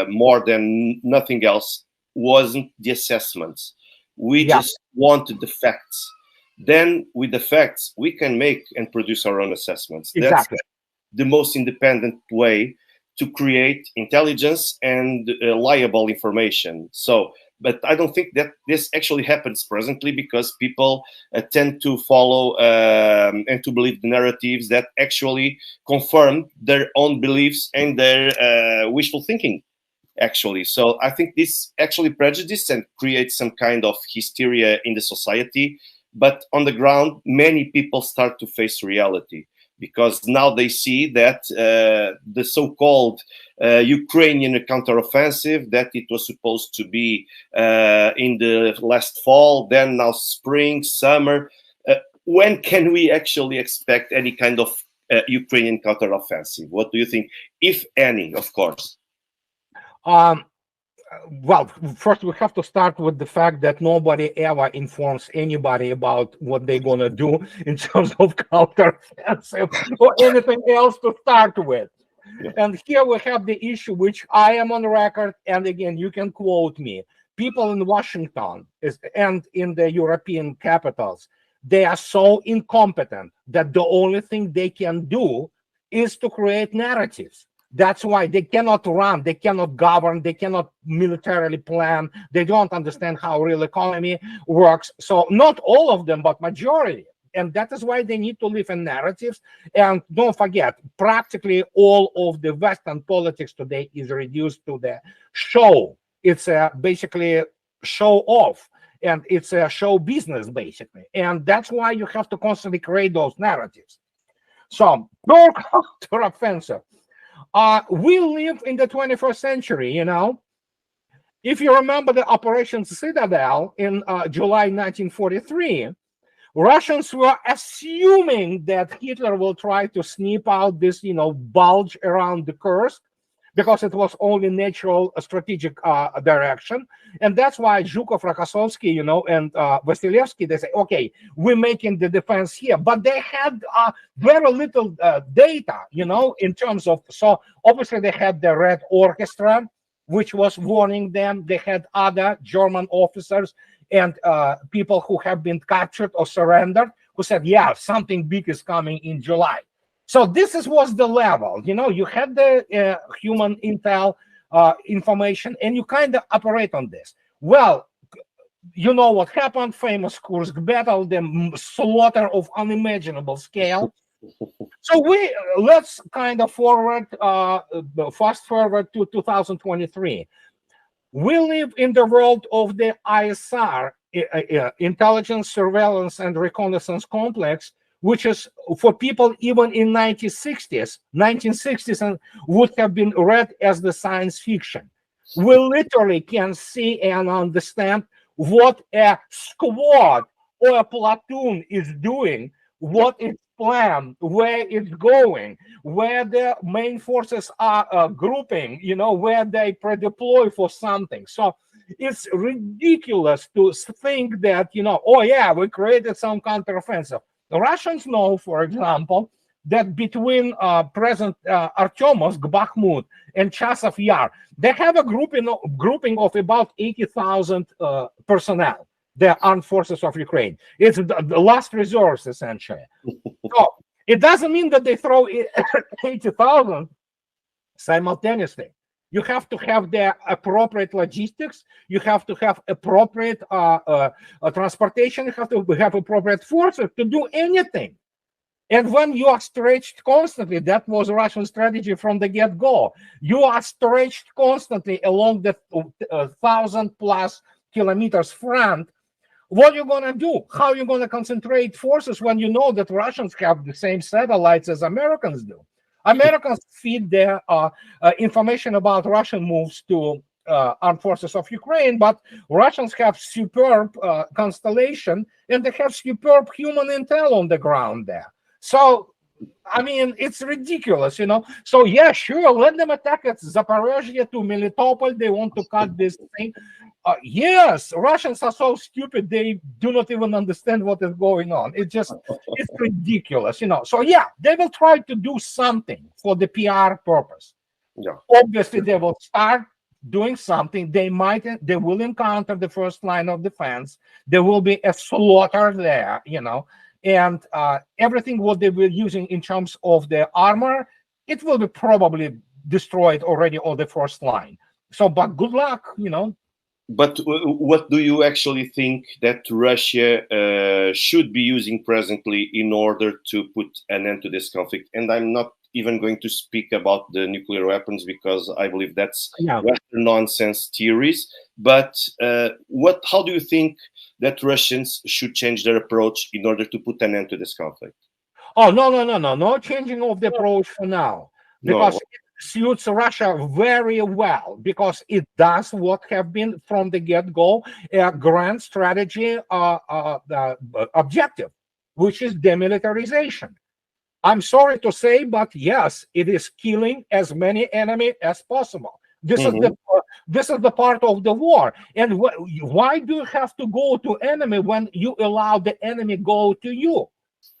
more than nothing else wasn't the assessments. We just wanted the facts. Then with the facts, we can make and produce our own assessments. Exactly. That's the most independent way to create intelligence and reliable information. But I don't think that this actually happens presently because people tend to follow and to believe the narratives that actually confirm their own beliefs and their wishful thinking, actually. So I think this actually prejudices and creates some kind of hysteria in the society. But on the ground, many people start to face reality because now they see that the so-called Ukrainian counteroffensive, that it was supposed to be in the last fall, then now spring, summer. When can we actually expect any kind of Ukrainian counteroffensive? What do you think, if any, of course? well, first we have to start with the fact that nobody ever informs anybody about what they're going to do in terms of counteroffensive or anything else to start with. Yeah. And here we have the issue, which I am on record, and again, you can quote me. People in Washington and in the European capitals, they are so incompetent that the only thing they can do is to create narratives. That's why they cannot run, they cannot govern, they cannot militarily plan, they don't understand how real economy works. So not all of them, but majority. And that is why they need to live in narratives. And don't forget, practically all of the Western politics today is reduced to the show. It's basically show off. And it's a show business, basically. And that's why you have to constantly create those narratives. So, counteroffensive. We live in the 21st century, you know. If you remember the Operation Citadel in July 1943, Russians were assuming that Hitler will try to snipe out this, you know, bulge around the Kursk, because it was only natural strategic direction. And that's why Zhukov, Rokossovsky, you know, and Vasilevsky, they say, okay, we're making the defense here. But they had very little data, you know, in terms of, so obviously they had the Red Orchestra, which was warning them. They had other German officers and people who have been captured or surrendered who said, yeah, something big is coming in July. So this was the level, you know, you had the human intel information and you kind of operate on this. Well, you know what happened, famous Kursk battle, the slaughter of unimaginable scale. So let's kind of fast forward to 2023. We live in the world of the ISR, Intelligence, Surveillance, and Reconnaissance Complex, which is for people even in 1960s and would have been read as the science fiction. We literally can see and understand what a squad or a platoon is doing, what it's planned, where it's going, where the main forces are grouping, you know, where they pre-deploy for something. So it's ridiculous to think that, you know, oh yeah, we created some counteroffensive. The Russians know, for example, that between present Artyomovsk, Bakhmut, and Chasiv Yar, they have a grouping of about 80,000 personnel, the armed forces of Ukraine. It's the last resource, essentially. So it doesn't mean that they throw 80,000 simultaneously. You have to have the appropriate logistics. You have to have appropriate transportation. You have to have appropriate forces to do anything. And when you are stretched constantly, that was Russian strategy from the get-go. You are stretched constantly along the 1,000+ kilometers front. What are you going to do? How are you going to concentrate forces when you know that Russians have the same satellites as Americans do? Americans feed their information about Russian moves to armed forces of Ukraine, but Russians have superb constellation and they have superb human intel on the ground there. So, I mean, it's ridiculous, you know. So, yeah, sure, let them attack at Zaporizhzhia to Melitopol. They want to cut this thing. Yes, Russians are so stupid, they do not even understand what is going on. It's ridiculous, you know. So, yeah, they will try to do something for the PR purpose. Yeah. Obviously, they will start doing something. They will encounter the first line of defense. There will be a slaughter there, you know. And everything what they were using in terms of the armor, it will be probably destroyed already on the first line. So, but good luck, you know. But what do you actually think that Russia should be using presently in order to put an end to this conflict? And I'm not even going to speak about the nuclear weapons because I believe that's Western nonsense theories. But how do you think that Russians should change their approach in order to put an end to this conflict? Oh, no changing of the approach for now. Because it suits Russia very well, because it does what have been from the get-go a grand strategy objective, which is demilitarization. I'm sorry to say, but yes, it is killing as many enemy as possible. This is the part of the war. And why do you have to go to enemy when you allow the enemy go to you?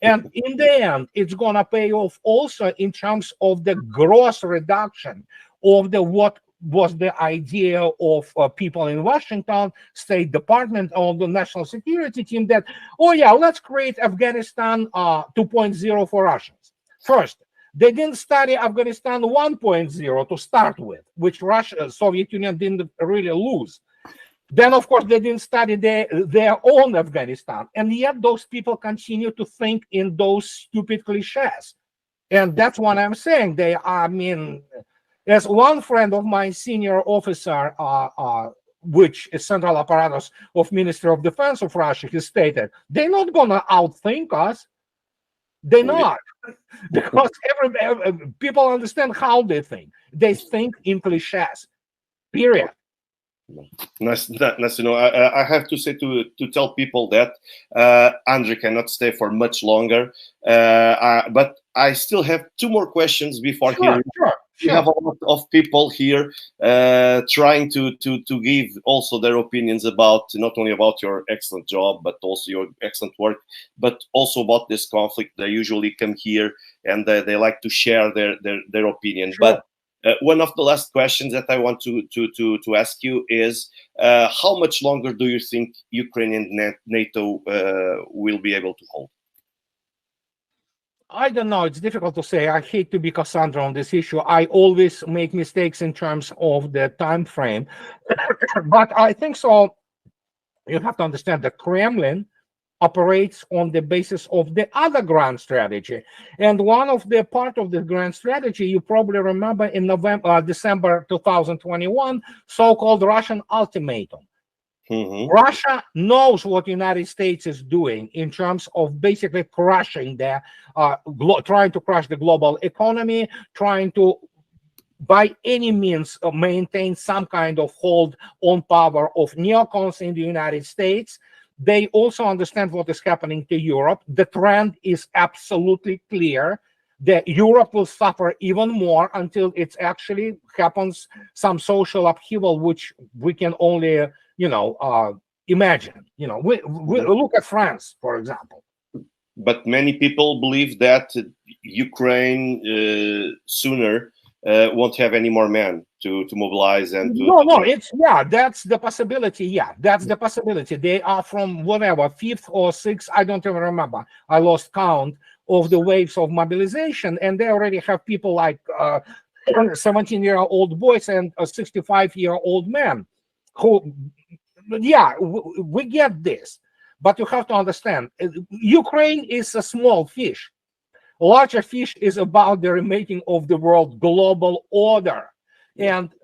And in the end, it's gonna pay off also in terms of the gross reduction of the what was the idea of people in Washington, State Department, or the National Security Team that, oh yeah, let's create Afghanistan 2.0 for Russians. First, they didn't study Afghanistan 1.0 to start with, which Russia, Soviet Union didn't really lose. Then, of course, they didn't study their own Afghanistan. And yet those people continue to think in those stupid cliches. And that's what I'm saying. They are, I mean, as one friend of my senior officer, which is central apparatus of Ministry of Defense of Russia, he stated, they're not going to outthink us. They're not. Because people understand how they think. They think in cliches, period. Nice to know. I have to say to tell people that Andrei cannot stay for much longer, but I still have 2 more questions before he. We have a lot of people here trying to give also their opinions about not only about your excellent job, but also your excellent work, but also about this conflict. They usually come here and they like to share their opinion. Sure. But one of the last questions that I want to ask you is, how much longer do you think Ukraine and NATO will be able to hold? I don't know. It's difficult to say. I hate to be Cassandra on this issue. I always make mistakes in terms of the time frame. But I think so. You have to understand the Kremlin operates on the basis of the other grand strategy. And one of the part of the grand strategy, you probably remember in December 2021, so-called Russian ultimatum. Russia knows what the United States is doing in terms of basically crushing the, trying to crush the global economy, trying to, by any means, maintain some kind of hold on power of neocons in the United States. They also understand what is happening to Europe. The trend is absolutely clear that Europe will suffer even more until it actually happens some social upheaval, which we can only imagine. We look at France, for example. But many people believe that Ukraine sooner won't have any more men to mobilize and to. No, that's the possibility. Yeah, that's the possibility. They are from whatever 5th or 6th, I don't even remember. I lost count of the waves of mobilization, and they already have people like 17-year-old boys and a 65-year-old man who. Yeah, we get this, but you have to understand, Ukraine is a small fish. Larger fish is about the remaking of the world global order. And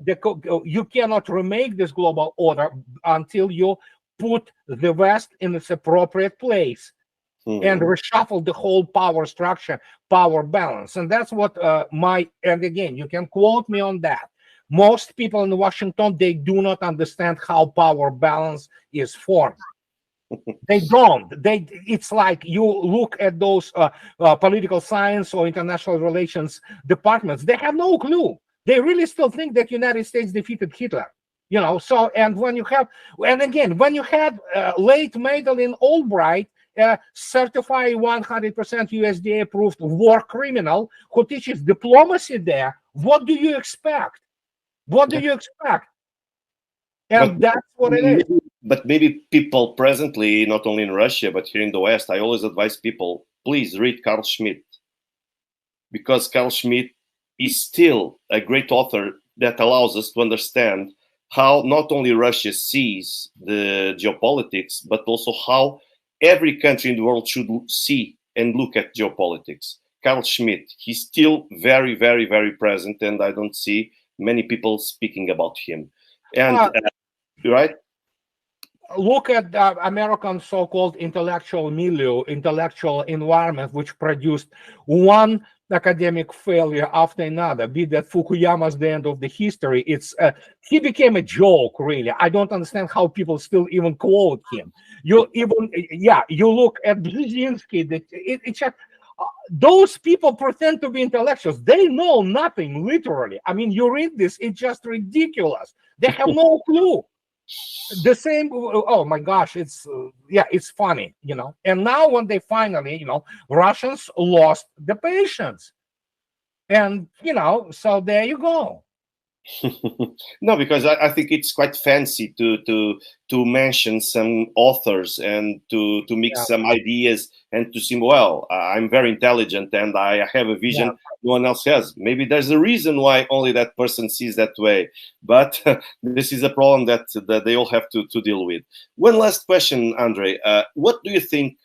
you cannot remake this global order until you put the West in its appropriate place and reshuffle the whole power structure, power balance. And that's what and again, you can quote me on that. Most people in Washington, they do not understand how power balance is formed. They don't. It's like you look at those political science or international relations departments. They have no clue. They really still think that United States defeated Hitler. So, and when you have, and again, when you had late Madeleine Albright, certified 100% USDA approved war criminal who teaches diplomacy there, what do you expect? What do you expect? And that's what it is. But maybe people presently, not only in Russia, but here in the West, I always advise people, please read Carl Schmitt. Because Carl Schmitt is still a great author that allows us to understand how not only Russia sees the geopolitics, but also how every country in the world should see and look at geopolitics. Carl Schmitt, he's still very, very, very present, and I don't see many people speaking about him. And right? Look at the American so-called intellectual milieu, intellectual environment, which produced one academic failure after another. Be that Fukuyama's the end of the history. He became a joke, really. I don't understand how people still even quote him. You look at Brzezinski. It's just those people pretend to be intellectuals. They know nothing, literally. I mean, you read this, it's just ridiculous. They have no clue. The same, oh my gosh, it's yeah, it's funny, you know. And now when they finally, you know, Russians lost the patience, and you know, so there you go. No, because I think it's quite fancy to mention some authors and to mix some ideas and to seem, well, I'm very intelligent and I have a vision no one else has. Maybe there's a reason why only that person sees that way, but this is a problem that they all have to deal with. One last question, Andrei. What do you think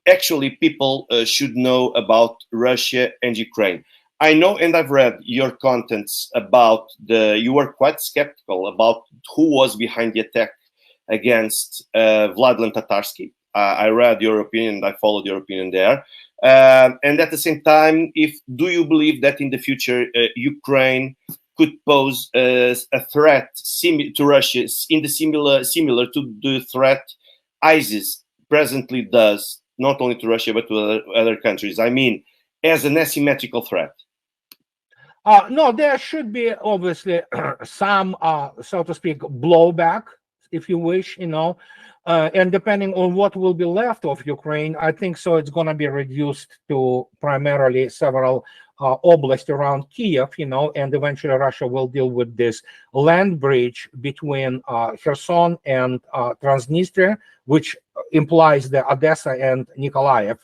actually people should know about Russia and Ukraine? I know, and I've read your contents about you were quite skeptical about who was behind the attack against Vladimir Tatarsky. I read your opinion, I followed your opinion there. And at the same time, do you believe that in the future Ukraine could pose a threat to Russia in the similar to the threat ISIS presently does, not only to Russia but to other countries? I mean, as an asymmetrical threat. No, there should be obviously some, so to speak, blowback, if you wish, you know, and depending on what will be left of Ukraine, I think so it's going to be reduced to primarily several oblasts around Kiev, you know, and eventually Russia will deal with this land bridge between Kherson and Transnistria, which implies the Odessa and Nikolaev.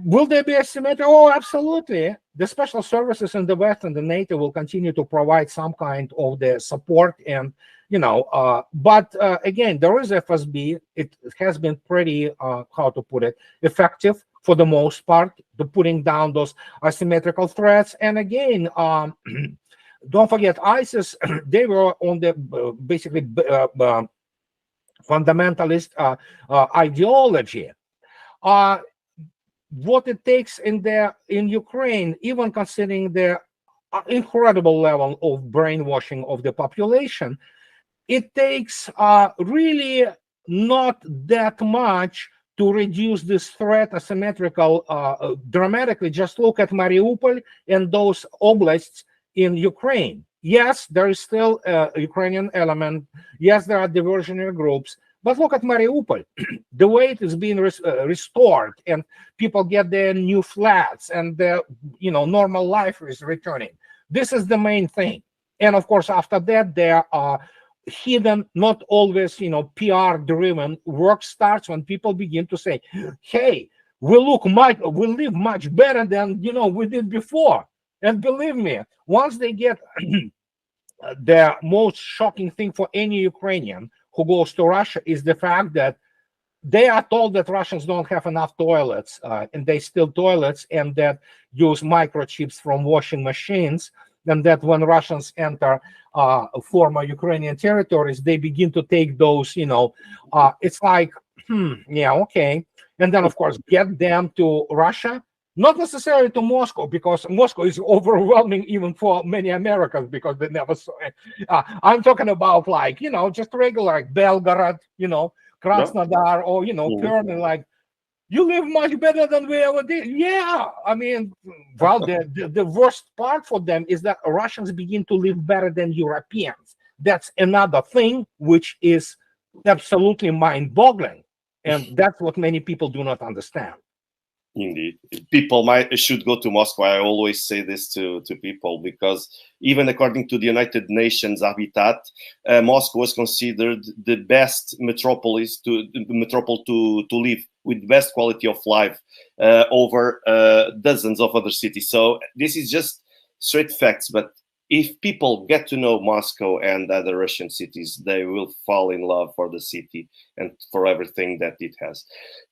Will there be asymmetry? Oh, absolutely. The special services in the West and the NATO will continue to provide some kind of the support, and you know, but again, there is FSB. It has been pretty, how to put it, effective for the most part, to putting down those asymmetrical threats. And again, don't forget, ISIS. They were on the basically fundamentalist ideology. What it takes in Ukraine, even considering the incredible level of brainwashing of the population, it takes really not that much to reduce this threat asymmetrical dramatically. Just look at Mariupol and those oblasts in Ukraine. Yes, there is still a Ukrainian element. Yes, there are diversionary groups. But look at Mariupol, the way it is being restored, and people get their new flats, and their, you know, normal life is returning. This is the main thing. And of course, after that, there are hidden, not always, you know, PR-driven work starts when people begin to say, "Hey, we live much better than, you know, we did before." And believe me, once they get the most shocking thing for any Ukrainian who goes to Russia is the fact that they are told that Russians don't have enough toilets, and they steal toilets, and that use microchips from washing machines, and that when Russians enter former Ukrainian territories, they begin to take those, you know, it's like, yeah, okay. And then, of course, get them to Russia. Not necessarily to Moscow, because Moscow is overwhelming even for many Americans, because they never saw it. I'm talking about, like, you know, just regular, like Belgorod, you know, Krasnodar, or, you know, Perm, like, you live much better than we ever did. Yeah, I mean, well, the worst part for them is that Russians begin to live better than Europeans. That's another thing which is absolutely mind-boggling, and that's what many people do not understand. Indeed, people should go to Moscow. I always say this to people, because even according to the United Nations Habitat, Moscow was considered the best metropolis to live, with best quality of life over dozens of other cities. So this is just straight facts. But if people get to know Moscow and other Russian cities, they will fall in love for the city and for everything that it has.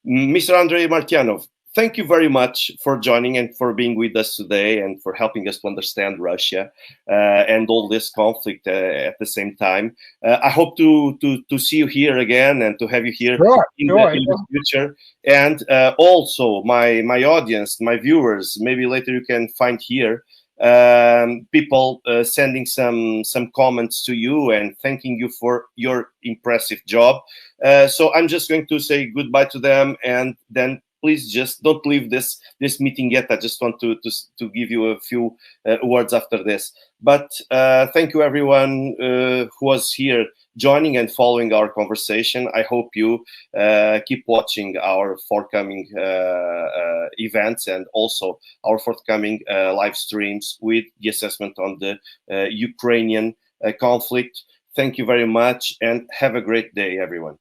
Mr. Andrei Martyanov, thank you very much for joining and for being with us today, and for helping us to understand Russia and all this conflict at the same time. I hope to see you here again, and to have you here in the future. And also my audience, my viewers, maybe later you can find here people sending some comments to you and thanking you for your impressive job. So I'm just going to say goodbye to them, and then please just don't leave this meeting yet. I just want to give you a few words after this. But thank you everyone who was here joining and following our conversation. I hope you keep watching our forthcoming events and also our forthcoming live streams with the assessment on the Ukrainian conflict. Thank you very much and have a great day, everyone.